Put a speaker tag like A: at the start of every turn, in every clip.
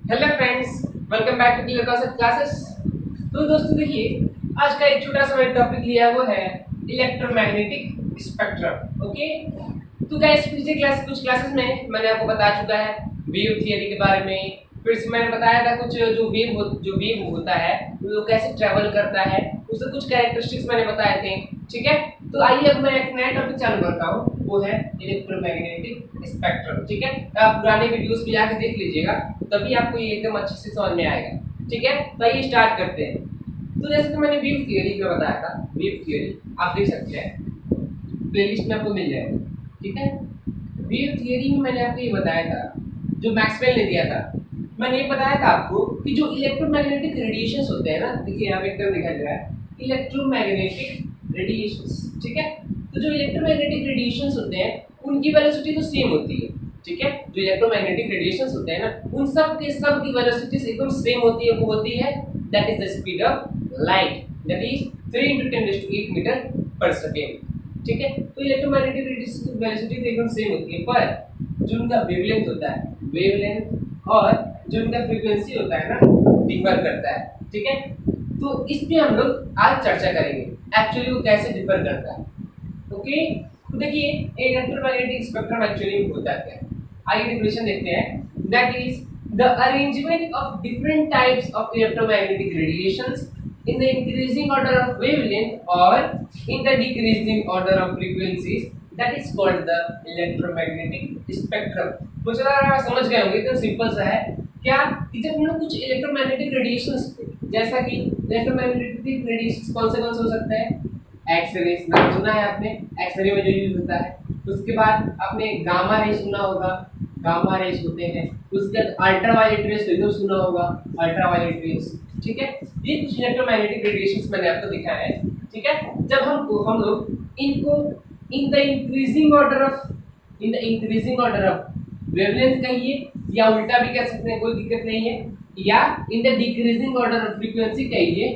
A: Hello friends, welcome back to clear concept classes. तो दोस्तों देखिए, आज का एक छोटा सा मैंने टॉपिक लिया वो है इलेक्ट्रोमैग्नेटिक स्पेक्ट्रम। ओके, तो गाइस पिछले कुछ क्लासेस में मैंने आपको बता चुका है वेव थियरी के बारे में। फिर से मैंने बताया था कुछ जो वेव होता है वो कैसे ट्रैवल करता है, उसके कुछ कैरेक्टरिस्टिक्स मैंने बताए थे। ठीक है, तो आइए अब मैं एक नया टॉपिक चालू करता हूँ, वो है इलेक्ट्रोमैग्नेटिक स्पेक्ट्रम। ठीक है, आप पुराने वीडियोस भी जाके देख लीजिएगा, तभी आपको ये एकदम अच्छे से समझ में आएगा। ठीक है, तो आइए स्टार्ट करते हैं। तो जैसे कि मैंने वेव थियरी में बताया था, वेव थियरी आप देख सकते हैं प्लेलिस्ट में आपको मिल जाएगा। ठीक है, वेव थियरी में मैंने आपको ये बताया था, जो मैक्सवेल ने दिया था। मैंने ये बताया था आपको कि जो इलेक्ट्रोमैग्नेटिक रेडिएशंस होते हैं ना, देखिए यहाँ पे एकदम दिखाई दे रहा है इलेक्ट्रोमैग्नेटिक रेडिएशंस। ठीक है, तो जो इलेक्ट्रोमैग्नेटिक रेडिएशंस होते हैं उनकी वेलोसिटी तो सेम होती है। ठीक है, जो इलेक्ट्रोमैग्नेटिक रेडिएशंस होते हैं ना, उन सब की वेलोसिटी एकदम सेम होती है। वो होती है that is the speed of light, that is 3 × 10⁸ metre per second. ठीक है, तो इलेक्ट्रोमैग्नेटिक रेडिएशन की वेलोसिटी तो एकदम सेम होती है, पर जो उनका वेवलेंथ होता है, वेवलेंथ और जो उनका फ्रीक्वेंसी होता है ना, डिफर करता है। ठीक है, तो इस पे हम लोग आज चर्चा करेंगे एक्चुअली वो कैसे डिफर करता है। ओके, तो देखिए इलेक्ट्रोमैग्नेटिक स्पेक्ट्रम एक्चुअली होता क्या है, आइए डेफिनेशन देखते हैं। That is the arrangement of different types of electromagnetic radiations in the increasing order of wavelength or in the decreasing order of frequencies, that is called the electromagnetic spectrum। मुझे लग रहा है आप समझ गए होंगे, एकदम सिंपल सा है। क्या कि जब हम लोग कुछ इलेक्ट्रोमैग्नेटिक रेडिएशंस, जैसा कि इलेक्ट्रोमैग्नेटिक रेडिएशंस कौन से हो सकते हैं, एक्सरे नाम सुना है आपने, एक्सरे में जो यूज होता है। उसके बाद आपने गामा रे सुना होगा, गामा रेस होते हैं। उसके बाद अल्ट्रावायलेट रेस तो सुना होगा, अल्ट्रावायलेट रेस। ठीक है, ये कुछ इलेक्ट्रोमैग्नेटिक रेडिएशंस मैंने आपको दिखाया है। ठीक है, जब हम लोग इनको in the increasing order of wavelength कहिए, या उल्टा भी कह सकते हैं, कोई दिक्कत नहीं है, या in the decreasing order of frequency कहिए,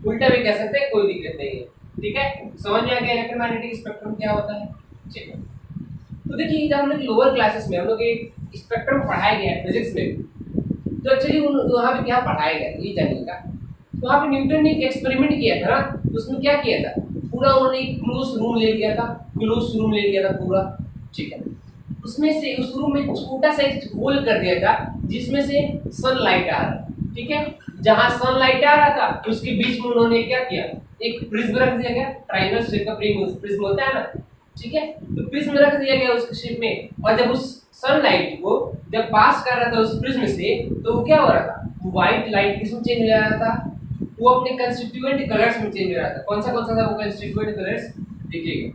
A: उल्टा भी कह सकते हैं, कोई दिक्कत नहीं है। ठीक है, समझ में आ गया इलेक्ट्रोमैग्नेटिक स्पेक्ट्रम क्या होता है। ठीक है, तो देखिए जब हम लोग लोअर क्लासेस में हम लोग एक स्पेक्ट्रम पढ़ाया गया है फिजिक्स में, तो एक्चुअली वहाँ पे क्या पढ़ाया गया ये जानिएगा। तो वहाँ पे न्यूटन ने एक एक्सपेरिमेंट किया था ना, तो उसमें क्या किया था, पूरा उन्होंने एक क्लोज रूम ले लिया था, पूरा। ठीक है, उसमें से उस रूम में छोटा सा एक होल कर दिया था जिसमें से सनलाइट आ रहा। ठीक है, जहाँ सनलाइट आ रहा था उसके बीच में उन्होंने क्या किया, एक प्रिज्म रख दिया गया, ट्रायंगल शेप का प्रिज्म होता है ना। ठीक है, तो प्रिज्म रख दिया गया उस शेप में, और जब उस सनलाइट को जब पास कर रहा था उस प्रिज्म से, तो वो क्या हो रहा था, व्हाइट लाइट किसमें चेंज हो रहा था, वो अपने कंस्टिट्यूएंट कलर्स में चेंज हो रहा था। कौन सा था वो कंस्टिट्यूएंट कलर्स, देखिएगा।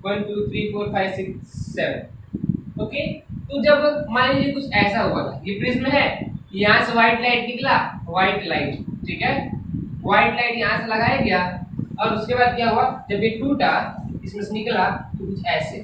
A: 1 2 3 4 5 6 7। ओके, तो जब मान लीजिए कुछ ऐसा हुआ था, ये प्रिज्म है, यहाँ से व्हाइट लाइट निकला, व्हाइट लाइट। ठीक है, व्हाइट लाइट यहाँ से लगाया गया, और उसके बाद क्या हुआ, जब ये टूटा इसमें से निकला तो कुछ ऐसे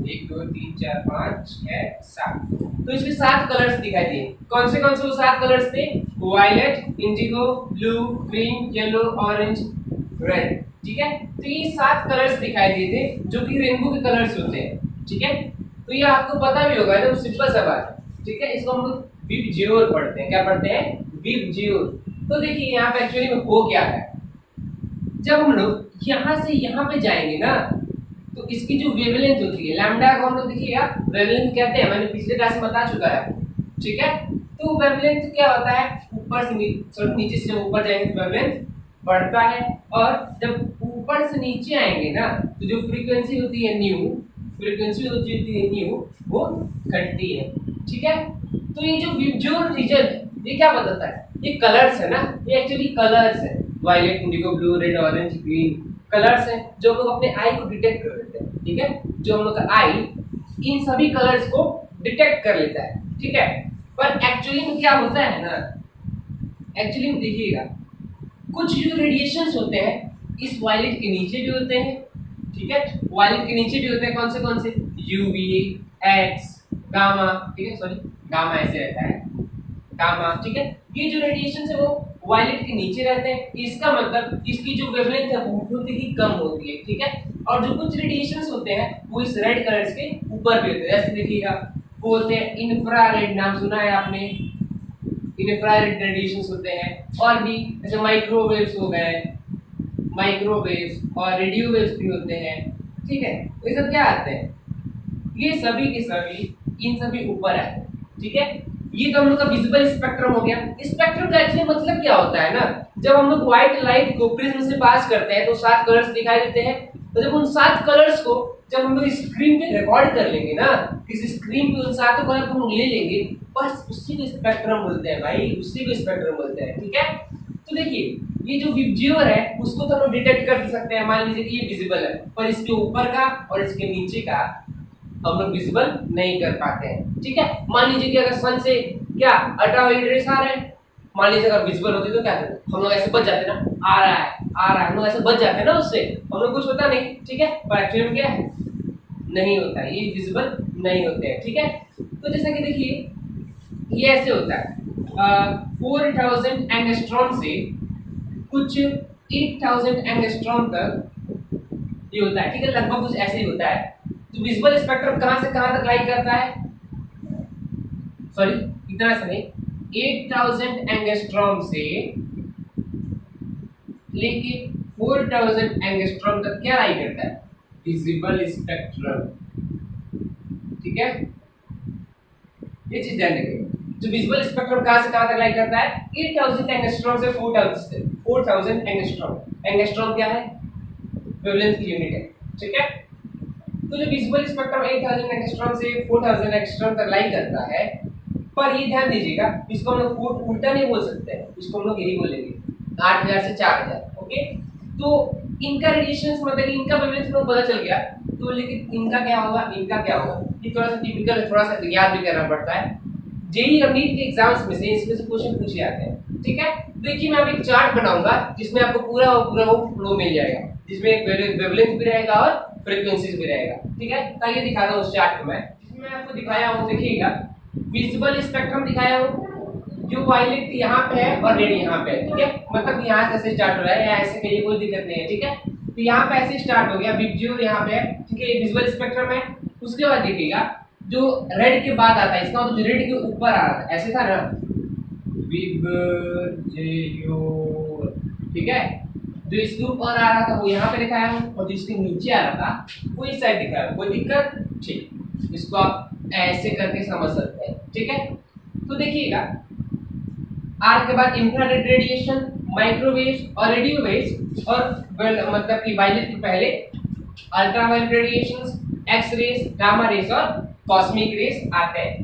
A: 1 2 3 4 5 6 7, तो इसमें 7 कलर्स दिखाई दिए। कौन से वो 7 कलर्स थे, violet, indigo, blue, green, yellow, orange, red. ठीक है, तो ये 7 कलर्स दिखाई दिए थे जो कि रेनबो के कलर्स होते हैं। ठीक है, तो ये आपको पता भी होगा, एकदम सिंपल सा बात है। ठीक है, इसको हम लोग विबज्योर पढ़ते हैं, क्या पढ़ते हैं, विबज्योर। तो देखिए यहाँ पे एक्चुअली में हो क्या है, जब हम लोग यहाँ से यहाँ पे जाएंगे ना, तो इसकी जो वेवलेंथ होती है लैम्डा को हम लोग देखिएगा वेवलेंथ कहते हैं, मैंने पिछले क्लास में बता चुका है। ठीक है, तो वेवलेंथ क्या होता है, ऊपर से नीचे से जब ऊपर जाएंगे तो वेवलेंथ बढ़ता है, और जब ऊपर से नीचे आएंगे ना तो जो फ्रीक्वेंसी होती है न्यू, वो घटती है। ठीक है, तो ये जो विबज्योर रीजन है ये क्या बताता है, ये कलर्स है ना, ये एक्चुअली कलर्स है, violet, indigo, blue, red, orange, green, colours हैं जो हम लोग अपने आई को डिटेक्ट कर लेते हैं। ठीक है, जो हम लोग का आई इन सभी कलर्स को डिटेक्ट कर लेता है। ठीक है, पर एक्चुअली में क्या होता है ना, एक्चुअली में देखिएगा कुछ जो रेडिएशंस होते हैं इस वायलेट के नीचे भी होते हैं। ठीक है, वायलेट के नीचे भी होते हैं, कौन से यूवी, एक्स, गामा। ठीक है, सॉरी गामा ऐसे रहता है, गामा। ठीक है, ये जो रेडिएशन है वो वायलेट के नीचे रहते हैं, इसका मतलब इसकी जो वेवलेंथ है वो बहुत ही कम होती है। ठीक है, और जो कुछ रेडिएशंस होते हैं वो इस रेड कलर्स के ऊपर भी होते हैं। जैसे देखिएगा बोलते हैं इंफ्रारेड, नाम सुना है आपने, इंफ्रारेड रेडिएशंस होते हैं। और भी जैसे माइक्रोवेव्स हो गए, माइक्रोवेव्स और रेडियो वेव्स भी होते हैं, ठीक है। तो ये सब क्या आते हैं, ये सभी के सभी इन सभी ऊपर आते हैं, ठीक है। ये तो हम लोग का विजिबल स्पेक्ट्रम हो गया। स्पेक्ट्रम का एक्चुअली मतलब क्या होता है ना, जब हम लोग व्हाइट लाइट को प्रिज्म से पास करते हैं तो 7 कलर्स दिखाई देते हैं। तो जब उन 7 कलर्स को जब हम लोग स्क्रीन पे रिकॉर्ड कर लेंगे ना, किसी स्क्रीन पे उन 7 कलर को हम ले लेंगे, बस उसी को स्पेक्ट्रम बोलते हैं भाई, उसी को स्पेक्ट्रम बोलते हैं, ठीक है। तो देखिए ये जो विब्ज्यूअर है उसको तो हम लोग डिटेक्ट कर सकते हैं, मान लीजिए कि ये विजिबल है, पर इसके ऊपर का और इसके नीचे का हम लोग विजिबल नहीं कर पाते हैं, ठीक है। मान लीजिए कि अगर सन से क्या अल्ट्रावायलेट रेस आ रहे हैं, मान लीजिए अगर विजिबल होती तो क्या करते, हम लोग ऐसे बच जाते ना, आ रहा है आ रहा है, हम लोग ऐसे बच जाते हैं ना, उससे हम लोग कुछ होता नहीं, ठीक है। पर एक्चुअली में क्या है, नहीं होता है, ये विजिबल नहीं होते हैं, ठीक है। तो जैसा कि देखिए ये ऐसे होता है 4000 एंगस्ट्रॉम से कुछ 8000 एंगस्ट्रॉम तक ये होता है, ठीक है, लगभग कुछ ऐसे ही होता है। तो विजिबल स्पेक्ट्रम कहां से कहां तक लाई करता है, सॉरी इतना से नहीं, 8000 एंगस्ट्रॉम से लेके 4000 एंगस्ट्रॉम तक क्या लाई करता है, विजिबल स्पेक्ट्रम, ठीक है। ये चीज ध्यान रखिए, जो विजिबल स्पेक्ट्रम कहां से कहां तक लाई करता है, 8000 एंगस्ट्रॉम से 4000 एंगस्ट्रॉम। एंगस्ट्रॉम क्या है, वेवलेंथ की यूनिट है, ठीक है। तो जो विजिबल स्पेक्ट्रम 8000 एंगस्ट्रॉम से 4000 एंगस्ट्रॉम तक लाई करता है, पर ये ध्यान दीजिएगा इसको हम लोग उल्टा नहीं बोल सकते हैं, इसको हम लोग यही बोलेंगे 8000 से 4000, ओके। तो इनका रेडिएशंस मतलब इनका वेवलेंथ में पता चल गया, तो लेकिन इनका क्या होगा, इनका क्या होगा, ये थोड़ा सा टिपिकल है, थोड़ा सा याद भी करना पड़ता है। जेईई और नीट के एग्जाम्स में से इसमें से क्वेश्चन पूछे जाते हैं, ठीक है। देखिए मैं अब एक चार्ट बनाऊंगा जिसमें आपको पूरा वो फ्लो मिल जाएगा, जिसमें एक वेवलेंथ भी रहेगा और फ्रीक्वेंसीज भी रहेगा, ठीक है। तो ये दिखा रहा हूँ उस चार्ट को मैं, जिसमें मैं आपको दिखाया हूँ, देखिएगा विजिबल स्पेक्ट्रम दिखाया हूँ, जो वायलेट यहाँ पे है और रेड यहाँ पे है, ठीक है। मतलब यहाँ से ऐसे स्टार्ट हो रहा है या ऐसे कहिए, कोई दिक्कत नहीं है, ठीक है। तो यहाँ पे ऐसे स्टार्ट हो गया, विब्ज्यूअर यहाँ पे है, ठीक है, ये विजिबल स्पेक्ट्रम है। उसके बाद देखिएगा जो रेड के बाद आता है, इसका मतलब जो रेड के ऊपर आ रहा था, ऐसे था ना विब्ज्यूअर, ठीक है। जो इसके ऊपर आ रहा था वो यहाँ पे दिखाया हूँ, और जो इसके नीचे आ रहा था वो इस साइड दिखाया हूँ, कोई दिक्कत, ठीक। इसको आप ऐसे करके समझ सकते हैं, ठीक है। तो देखिएगा आर के बाद इंफ्रारेड रेडिएशन, माइक्रोवेव्स और रेडियो वेव्स, और मतलब कि वायलेट के पहले ultraviolet radiations, X rays, gamma rays और कॉस्मिक रेस आते हैं।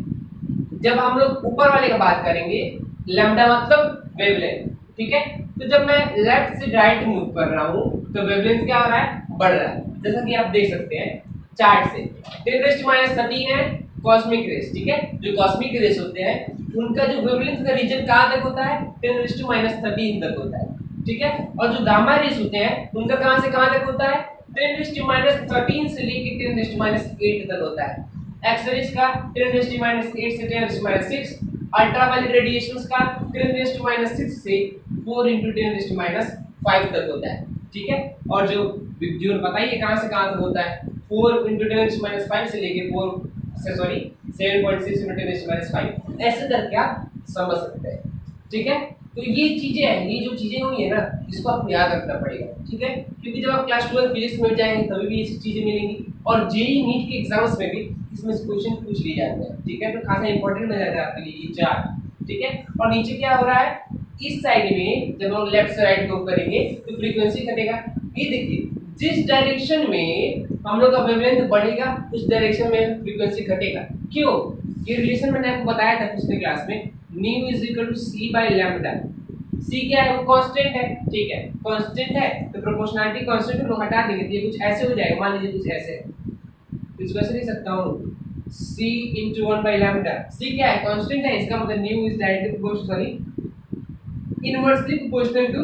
A: जब हम लोग ऊपर वाले का बात करेंगे, लैम्डा मतलब वेवलेंथ, ठीक है। तो जब मैं लेफ्ट से राइट मूव कर रहा हूँ तो वेवलेंथ क्या हो रहा है, बढ़ रहा है, जैसा कि आप देख सकते हैं चार्ट से। 10⁻13 है कॉस्मिक रेस, ठीक है। जो कॉस्मिक रेस होते हैं उनका जो वेवलेंथ का रीजन कहाँ तक होता है, 10⁻13 तक होता है, ठीक है। और जो गामा रेस होते हैं उनका कहाँ से कहाँ तक होता है, 10⁻13 से लेके 10⁻8 तक होता है। एक्स रेस का 10⁻8 से 10⁻6, अल्ट्रावायलेट रेडिएशंस का 10⁻6 से 4 × 10⁻5 तक होता है, ठीक है। और जो विब्ज्यूअर बताइए कहाँ से कहाँ तक होता है, 4 × 10⁻5 से लेके 7.6 × 10⁻5, ऐसे करके आप समझ सकते हैं, ठीक है। तो ये चीजें हैं, ये जो चीजें हुई है ना, इसको आपको याद रखना पड़ेगा, ठीक है। क्योंकि जब आप क्लास 12 फिजिक्स में जाएंगे तभी भी ये चीजें मिलेंगी, और जेईई नीट के एग्जाम्स में भी इसमें से क्वेश्चन पूछ लिए जाते हैं, ठीक है। तो खासा इंपॉर्टेंट हो जाता है आपके लिए ये चार्ट, ठीक है। और नीचे क्या हो रहा है, इस साइड में जब हम लेफ्ट से राइट मूव करेंगे तो फ्रीक्वेंसी घटेगा। ये देखिए जिस डायरेक्शन में हम लोग का वेवलेंथ बढ़ेगा उस डायरेक्शन में फ्रीक्वेंसी घटेगा। क्यों, ये रिलेशन मैंने आपको बताया था पिछले क्लास में, nu is equal to C by lambda. C क्या है, वो कांस्टेंट है, ठीक है, कांस्टेंट है तो प्रोपोर्शनलिटी कांस्टेंट को हटा देंगे तो ये कुछ ऐसे हो जाएगा, मान लीजिए कुछ ऐसे, इसको ऐसे लिख सकता हूँ c × 1 by लैम्डा। c क्या है, कांस्टेंट है, इसका मतलब nu is directly proportional, inversely proportional to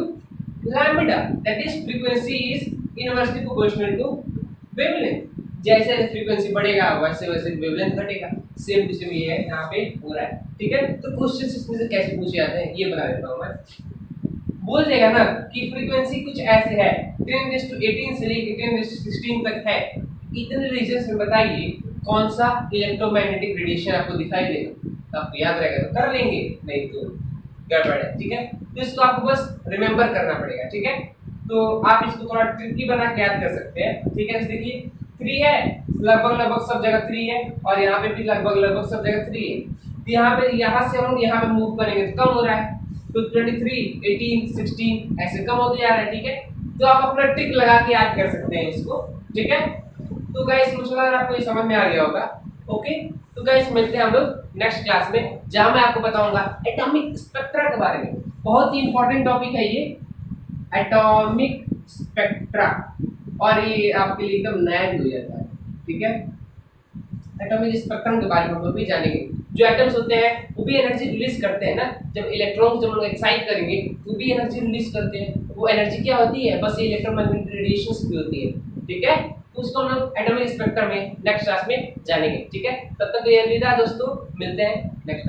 A: lambda, that is frequency is inversely proportional to wavelength. जैसे फ्रीक्वेंसी बढ़ेगा वैसे वैसे वेवलेंथ घटेगा, सेम टू सेम ये है यहाँ पे हो रहा है, ठीक है। तो क्वेश्चन इसमें से कैसे पूछे जाते हैं ये बता देता हूँ मैं। बोल देगा ना कि फ्रीक्वेंसी कुछ ऐसे है 10⁻18 से लेकर 10⁻16 तक है, इतने रीजन में बताइए कौन सा इलेक्ट्रोमैग्नेटिक रेडिएशन आपको दिखाई देगा, तो आपको याद रहेगा तो कर लेंगे, नहीं तो गड़बड़ है। ठीक है, तो इसको आपको बस रिमेंबर करना पड़ेगा। ठीक है, तो आप इसको थोड़ा ट्रिकी बना के याद कर सकते हैं। ठीक है, देखिए 3 है, लगभग सब जगह 3 है, और यहाँ पे भी लगभग सब जगह 3 है। तो यहाँ से हम यहाँ पे मूव करेंगे तो कम हो रहा है, तो 23, 18, 16 ऐसे कम होते जा रहा है। ठीक है, तो आप अपना ट्रिक लगा के याद कर सकते हैं इसको। ठीक है, तो गाइस मुझे लग रहा है आपको ये समझ में आ गया होगा। ओके, तो गाइस मिलते हैं हम लोग नेक्स्ट क्लास में, जहां मैं आपको बताऊंगा एटॉमिक स्पेक्ट्रा के बारे में। बहुत ही इंपॉर्टेंट टॉपिक है ये एटॉमिक स्पेक्ट्रा, और ये आपके लिए एकदम नया भी हो जाता है। ठीक है, एटॉमिक स्पेक्ट्रम के बारे में हम लोग भी जानेंगे। जो एटम्स होते हैं वो भी एनर्जी रिलीज करते हैं ना, जब इलेक्ट्रॉन जब हम लोग एक्साइट करेंगे वो भी एनर्जी रिलीज करते हैं। वो एनर्जी क्या होती है, बस ये इलेक्ट्रोमैग्नेटिक रेडिएशंस भी होती है। ठीक है, तो उसको हम लोग एटॉमिक स्पेक्ट्रम में नेक्स्ट क्लास में जानेंगे। ठीक है, तब तक के लिए अलविदा दोस्तों, मिलते हैं नेक्स्ट क्लास।